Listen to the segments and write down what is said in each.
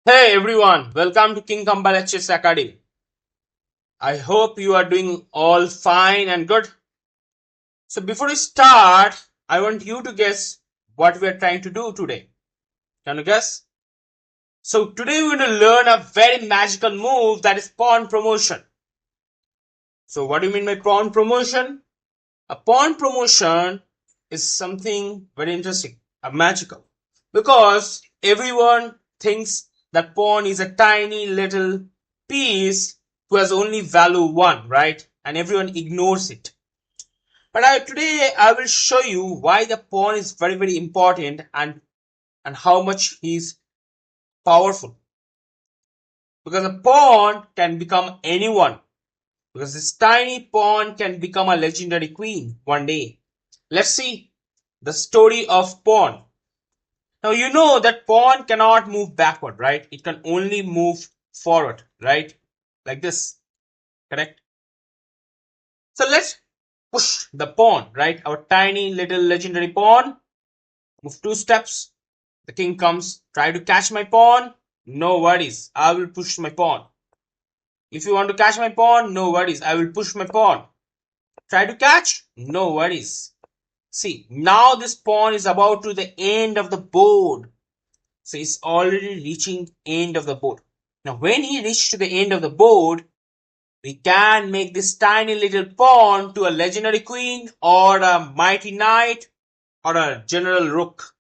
Hey everyone, welcome to KingCompiler Academy. I hope you are doing all fine and good. So before we start, I want you to guess what we are trying to do today. Can you guess? So today we're going to learn a very magical move that is pawn promotion. So what do you mean by pawn promotion? A pawn promotion is something very interesting, magical. Because everyone thinks that pawn is a tiny little piece who has only value 1, right? And everyone ignores it. But today I will show you why the pawn is very important and how much he is powerful. Because a pawn can become anyone. Because this tiny pawn can become a legendary queen one day. Let's see the story of pawn. Now you know that pawn cannot move backward, right? It can only move forward, right? Like this, correct? So let's push the pawn, right? Our tiny little legendary pawn. Move 2 steps. The king comes. Try to catch my pawn. No worries. I will push my pawn. If you want to catch my pawn, no worries. I will push my pawn. Try to catch. No worries. See, now this pawn is about to the end of the board. So he's already reaching end of the board. Now when he reached to the end of the board, we can make this tiny little pawn to a legendary queen or a mighty knight or a general rook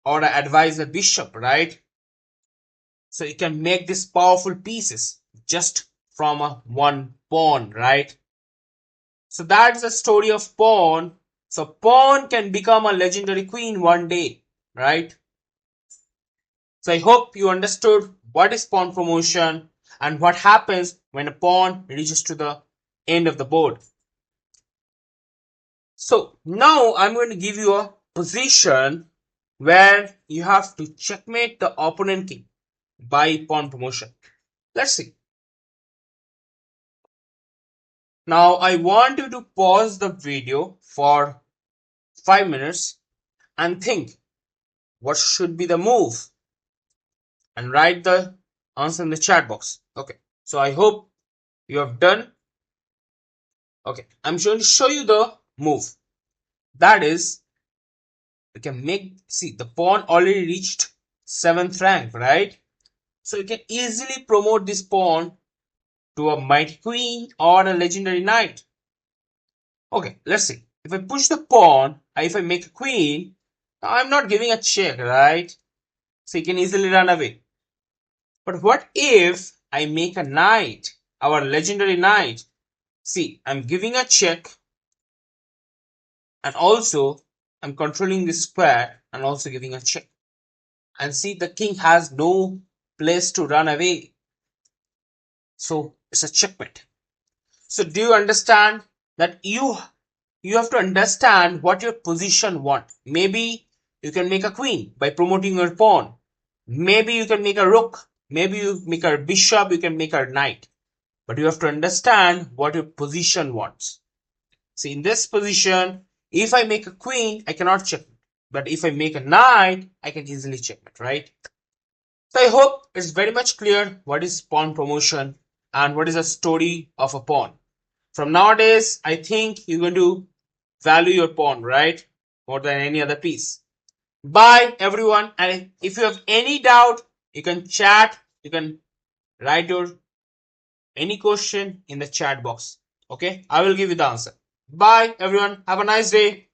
or an advisor bishop, right? So you can make these powerful pieces just from a one pawn, right? So that's the story of pawn. So pawn can become a legendary queen one day, right? So I hope you understood what is pawn promotion and what happens when a pawn reaches to the end of the board. So now I'm going to give you a position where you have to checkmate the opponent king by pawn promotion. Let's see. Now I want you to pause the video for 5 minutes and think what should be the move and write the answer in the chat box. Okay, so I hope you have done. Okay, I'm going to show you the move. That is, you can see the pawn already reached 7th rank, right? So you can easily promote this pawn to a mighty queen or a legendary knight. Okay, let's see. If I push the pawn, if I make a queen, I'm not giving a check, right? So you can easily run away. But what if I make a knight, our legendary knight? See, I'm giving a check and also I'm controlling this square and also giving a check. And see, the king has no place to run away. So it's a checkmate. So do you understand that you have to understand what your position want? Maybe you can make a queen by promoting your pawn. Maybe you can make a rook. Maybe you make a bishop, you can make a knight. But you have to understand what your position wants. See, in this position, if I make a queen, I cannot check it. But if I make a knight, I can easily check it, right? So I hope it's very much clear what is pawn promotion and what is the story of a pawn. From nowadays, I think you're going to value your pawn, right? More than any other piece. Bye everyone. And if you have any doubt, you can chat, you can write your any question in the chat box. Okay, I will give you the answer. Bye everyone. Have a nice day.